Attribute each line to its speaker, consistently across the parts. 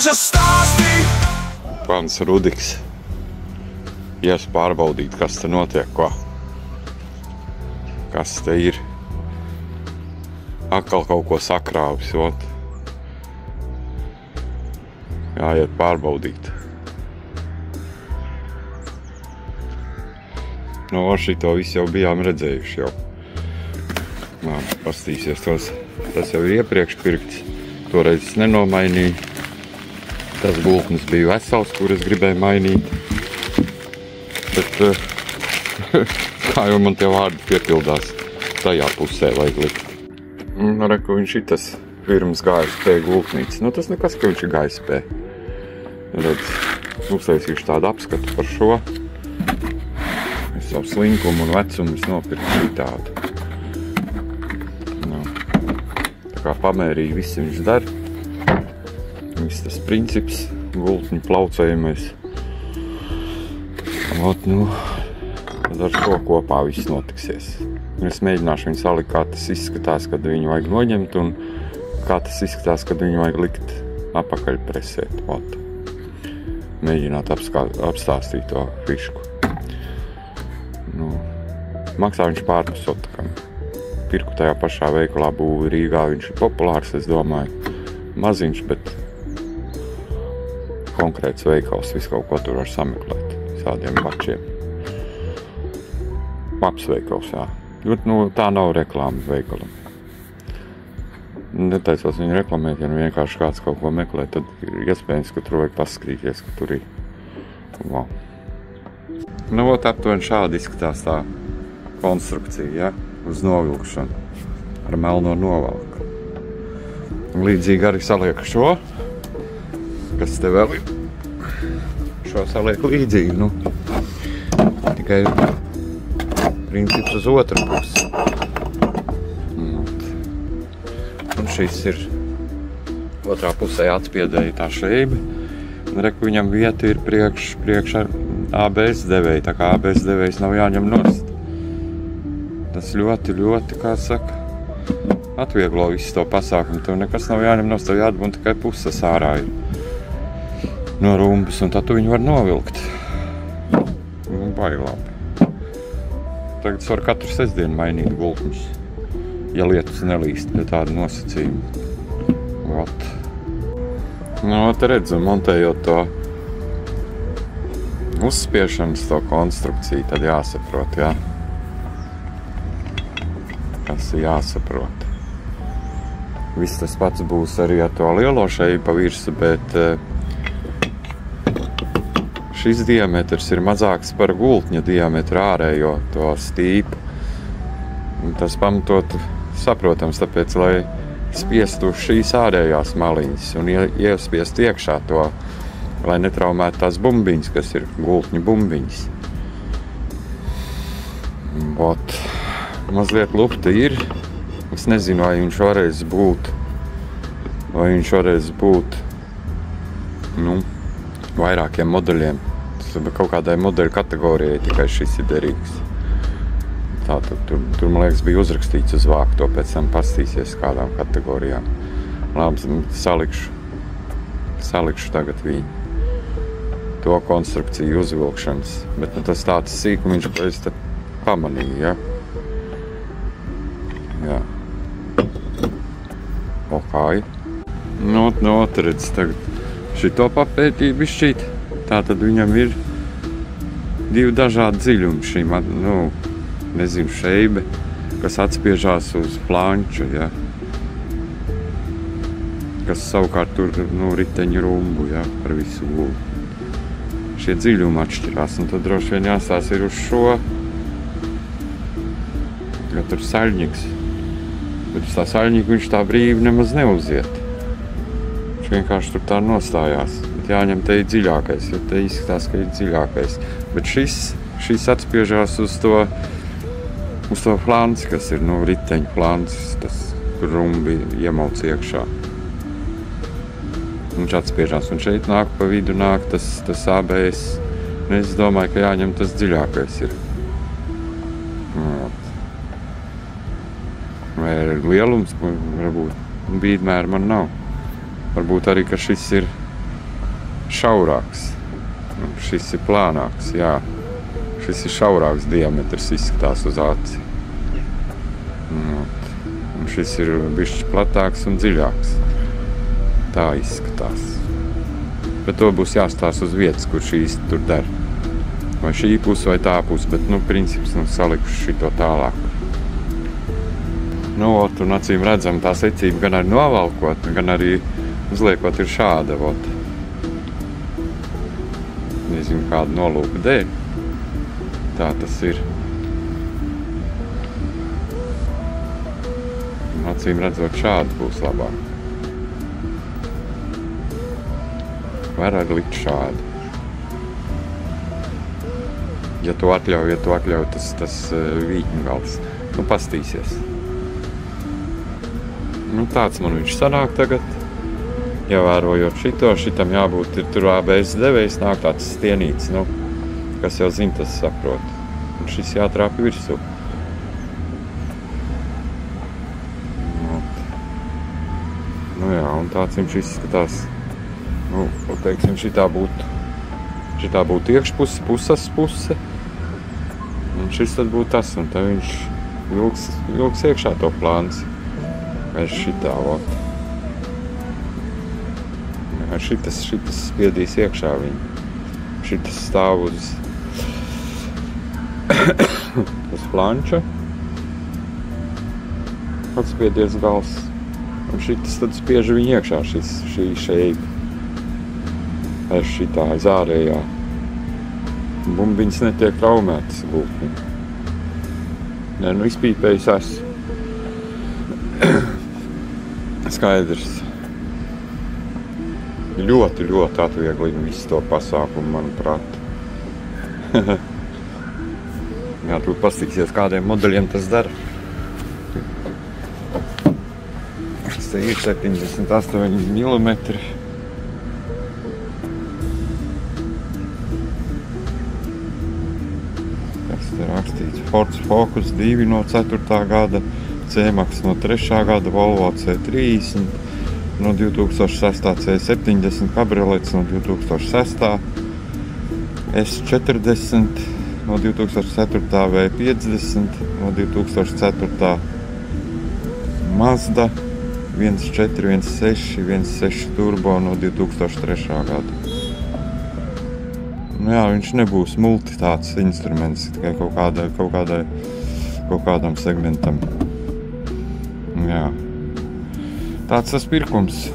Speaker 1: Dažas stāstī.
Speaker 2: Pants Rudiks. Ies pārbaudīt, kas te notiek, ko. Kas te ir. Atkal kaut ko sakrāvis, ot. Jāiet pārbaudīt. No šito visu jau bijām redzējuši jau. Pastīsies tos. Tas jau ir iepriekš pirkts. Toreiz es nenomainīju. Tas gultnis bija vesels, kur es gribēju mainīt. Bet kā jau man tie vārdi piepildās, tajā pusē vajag likt. Reku, viņš ir tas firmas GSP gultnīts. Nu, tas nekas, ka viņš ir GSP. Redz, uztaisīšu tādu apskatu par šo. Es savu slinkumu un vecumu nopirku šitādu. Kā pamērīgi viss viņš dara. Viss tas princips, gultņu plaucējumais. Ot, nu, tad ar šo kopā viss notiksies. Es mēģināšu viņu salikt, kā tas izskatās, kad viņu vajag noņemt, un kā tas izskatās, kad viņu vajag likt apakaļ presēt. Ot. Mēģināt apstāstīt to fišku. Nu, maksā viņš pārpasotakam. Pirku tajā pašā veikalā Būvi Rīgā. Viņš ir populārs, es domāju. Maziņš, bet konkrēts veikals. Visu kaut ko tur var sameklēt. Sādiem bačiem. Labs veikals, jā. Bet, nu, tā nav reklāma veikalam. Netaicos viņu reklamēt, ja nu vienkārši kāds kaut ko meklē, tad ir iespējams, ka tur vajag paskatīties, ka tur ir. Wow. Nu, ot, aptuveni šādi izskatās tā konstrukcija, ja? Uz novilkšanu ar melno novalku. Līdzīgi arī salieku šo, kas te vēl ir. Šo salieku līdzīgi, nu, tikai princips uz otru pusi. Un šis ir otrā pusē atspiedēja tā šeiba. Un reku viņam vieta ir priekš ar ABS devēju, tā kā ABS devējs nav jāņem nost. Tas ļoti, kā saka, atvieglo visu to pasākumu. Tev nekas nav jāņem nost, tev jāatbun tikai puses ārā ir no rumbas, un tad tu viņu var novilkt. Nu, baigi labi. Tagad es varu katru sestdienu mainīt gultņus, ja lietus nelīst pie tāda nosacījuma. Ot. Nu, te redzu, montējot to uzspiešanas, to konstrukciju, tad jāsaprot, jā. Tas ir jāsaprot. Viss tas pats būs arī ar to lielo šeibu pa virsu, bet šis diametrs ir mazāks par gultņa diametru ārējo to stīpu. Un tas pamatot saprotams, tāpēc, lai spiestu šīs ārējās maliņas un iespiest iekšā to, lai netraumētu tās bumbiņas, kas ir gultņa bumbiņas. Ot. Mazliet lupta ir. Es nezinu, vai viņš varēs būt nu, vairākiem modeļiem. Kaut kādai modeļu kategorijai tikai šis ir derīgs. Tātad tur man liekas, bija uzrakstīts uz vāku, to pēc tam pastīsies kādām kategorijām. Labi, salikšu tagad viņu. To konstrukciju uzvilkšanas. Bet nu, tas tāds sīkumiņš, ko es te pamanīju, ja? Jā. Okāji. Nu, redz, tagad šito papētīju bišķīt. Tātad viņam ir divi dažādi dziļumi šī, nu, nezinu, šeibe, kas atspiežās uz planča, ja. Kas savukārt tur, nu, riteņu rumbu, ja, par visu gultu. Šie dziļumi atšķirās, un tad droši vien jāstās ir uz šo, jo tur saļņiks. Bet uz tā saļņika viņš tā brīvi nemaz neuziet. Viņš vienkārši tur tā nostājās. Bet jāņem te ir dziļākais, jo te izskatās, ka ir dziļākais. Bet šis atspiežās uz to flanci, kas ir, nu, riteņu flancis, tas tur rumbi iemauc iekšā. Viņš atspiežās, un šeit nāk pa vidu nāk tas ABS. Es domāju, ka jāņem tas dziļākais ir. Vai ir lielums, varbūt bīdmēra man nav. Varbūt arī, ka šis ir šaurāks. Šis ir plānāks, jā. Šis ir šaurāks diametrs izskatās uz aci. Un šis ir bišķi platāks un dziļāks. Tā izskatās. Bet to būs jāstās uz vietas, kur šīs tur der. Vai šī puse vai tā puse, bet, princips, salikuši šito tālāk. Un acīm redzam, tā secība gan arī novalkot, gan arī uzliekot ir šāda, Nezinu, kādu nolūku dēļ. Tā tas ir. Acīm redzot, šādi būs labāk. Vairāk likt šādi. Ja tu atļauj, tas vītņgals. Pastīsies. Tāds man viņš sanāk tagad. Ievērojot šitam jābūt, ir tur ABS devējs, nāk tāds stienīts, kas jau zina, tas saprot. Un šis jātrāp virsū. Un tāds viņš izskatās. Teiksim, šitā būtu iekšpuse, pusas puse. Un šis tad būtu tas, un tad viņš vilks iekšā to plāns. Vai šitā, Šitas spiedīs iekšā viņu. Šitas stāv uz planča. Atspiedies gals. Un šitas tad spiež viņu iekšā, šī šeiba. Ar šitā aiz ārējā. Bumbiņas netiek traumētas gultni. Izpīpējis esmu. Skaidrs. Ļoti atvieglina visu to pasākumu, manuprāt. Jā, tu pastīksies, kādiem modeļiem tas dara. Tas te ir 78 mm. Kas te rakstīts? Ford Focus 2 no 4. gada, C-Max no 3. gada, Volvo C30. No 2006. C70, kabriolets no 2006. S40 no 2004. V50 no 2004. Mazda 1.4, 1.6, 1.6 turbo no 2003. gada. Viņš nebūs multi tāds instruments, tikai kaut kādam segmentam. Jā. Tāds tas pirkums.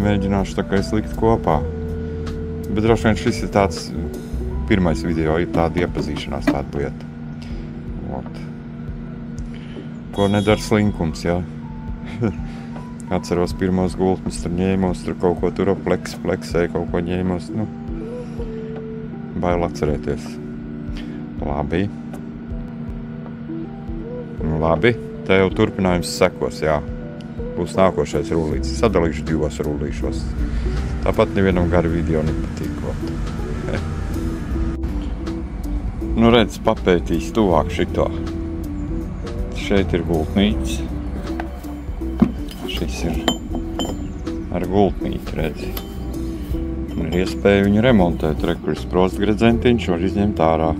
Speaker 2: Mēģināšu tā kā es likt kopā. Bet droši vien šis ir tāds pirmais video, ir tāda iepazīšanās, tāda lieta. Ko nedara slinkums, jā. Atceros pirmos gultnes, tur ņēmos, tur kaut ko tur pleksēja, kaut ko ņēmos, bail atcerēties. Labi. Te jau turpinājums sekos, jā. Būs nākošais rullīts. Sadalīšu 2 rullīšos. Tāpat nevienam gari video nepatīkot. Redz, papētīs tuvāk šito. Šeit ir gultnīts. Šis ir ar gultnīti, redzi. Man ir iespēja viņu remontēt. Kur ir sprostgredzentiņš, var izņemt ārā.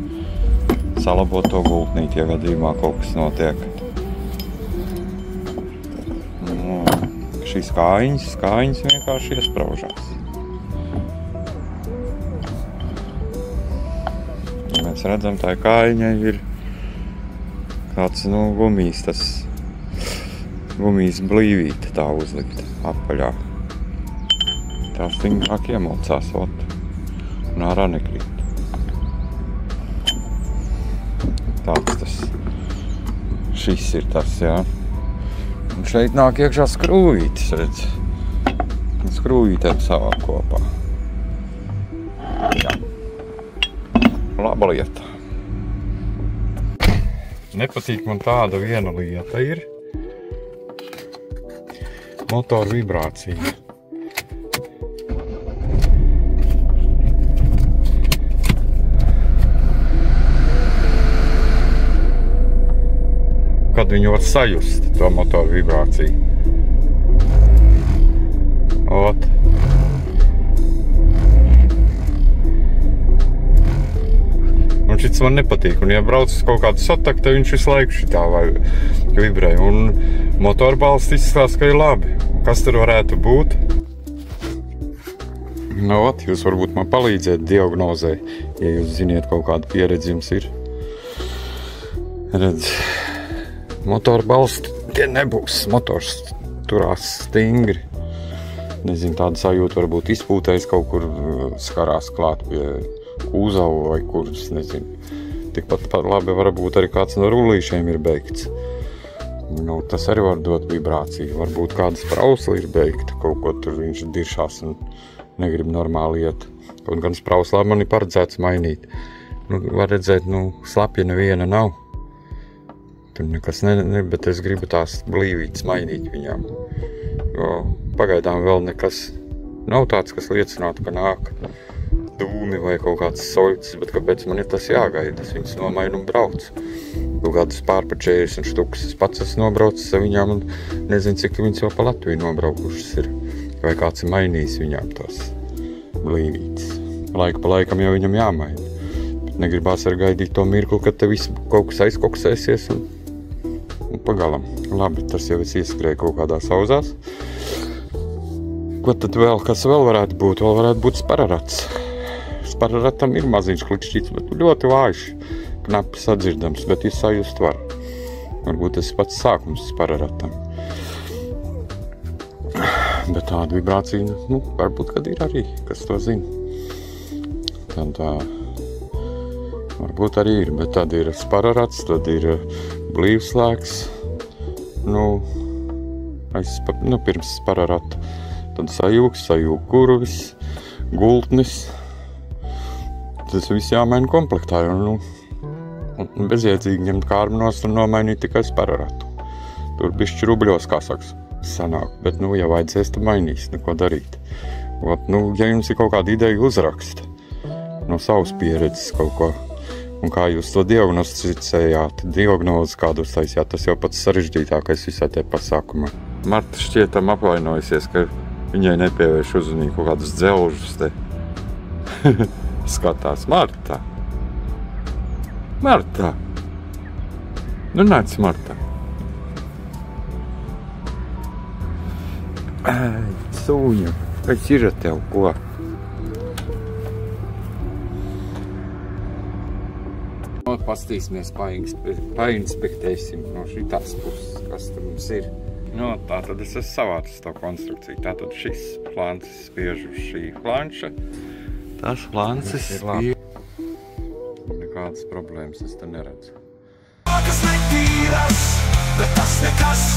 Speaker 2: Salabot to gultnīti, ja gadījumā kaut kas notiek. Šīs kājiņas vienkārši iespraužās. Mēs redzam, tā kājiņa ir kāds, gumijas blīvīte tā uzlikta apaļā. Tā stingrāk iemulcās, un ārā nekrīt. Tāds tas, šis ir tas, jā. Un šeit nāk iekšā skrūvītis, redz. Skrūvītēm savā kopā. Jā. Laba lieta. Nepatīk man tāda viena lieta ir. Motora vibrācija. Kad viņu var sajust, to motoru vibrāciju. cits man nepatīk. Un, ja brauc uz kaut kādu sataktu, viņš visu laiku šitā vai vibrē. Un motorbalsts izskatās, ka ir labi. Kas tur varētu būt? Nu, jūs varbūt man palīdziet diagnozē, ja jūs ziniet, kaut kāda pieredze jums ir. Redz, motorbalsti tie nebūs. Motors turās stingri. Nezinu, tāda sajūta varbūt izpūtējis kaut kur skarās klāt pie kūzava vai kur, es nezinu. Tikpat labi varbūt arī kāds no rullīšiem ir beigts. Nu, tas arī var dot vibrāciju. Varbūt kāda sprausla ir beigta, kaut ko tur viņš diršās un negrib normāli iet. Kaut gan sprauslā man ir paredzēts mainīt. Nu, var redzēt, slapja neviena nav. Tur nekas bet es gribu tās blīvītes mainīt viņām. Jo pagaidām vēl nekas nav tāds, kas liecinātu, ka nāk dūmi vai kaut kāds soļts, bet kāpēc man ir tas jāgaida? Es viņus nomainu un braucu. Kaut kādus pār pa 40 štukas. Es pats esmu nobraucis ar viņām un nezinu, cik viņas jau pa Latviju nobraukušas ir. Vai kāds ir mainījis viņām tās blīvītes. Laiku pa laikam jau viņam jāmaina. Bet negribās arī gaidīt to mirkli, kad te viss kaut kas aizkoksēsies un pagalam. Labi, tas jau es ieskrēju kaut kādās auzās. Ko tad vēl, kas vēl varētu būt? Vēl varētu būt spararats. Spararatam ir maziņš klikšķīts, bet ļoti vājš, knapi sadzirdams, bet jūs sajust var. Varbūt tas pats sākums spararatam. Bet tāda vibrācija, varbūt, kad ir arī, kas to zina. Tad varbūt arī ir, bet tad ir spararats, tad ir blīvslēgs. Pirms spararata. Tad sajūgs kurvis, gultnis. Tas viss jāmaina komplektā. Un bezjēdzīgi ņemt kārmu nost un nomainīt tikai spararatu. Tur bišķi rubļos, kā saks, sanāk. Bet, ja vajadzēs, tad mainīs, neko darīt. Ja jums ir kaut kāda ideja, uzraksta no savas pieredzes kaut ko. Un kā jūs to diagnosticējāt, diagnozi kādu uztaisījāt, tas jau pats sarežģītākais visā te pasākumā. Marta šķietam apvainojusies, ka viņai nepievērš uzmanību kaut kādus dzelžus te. Skatās, Marta! Marta! Nāc, Marta! Sūņa, kas ir ar tev, ko? Pastīsimies, painspektēsim no šitās puses, kas tur mums ir. Tātad es esmu savācis to konstrukciju. Tātad šis flancis spiež uz šī flanša. Tas flancis ir nekādas problēmas es te neredzu. Kas netīras, bet tas nekas.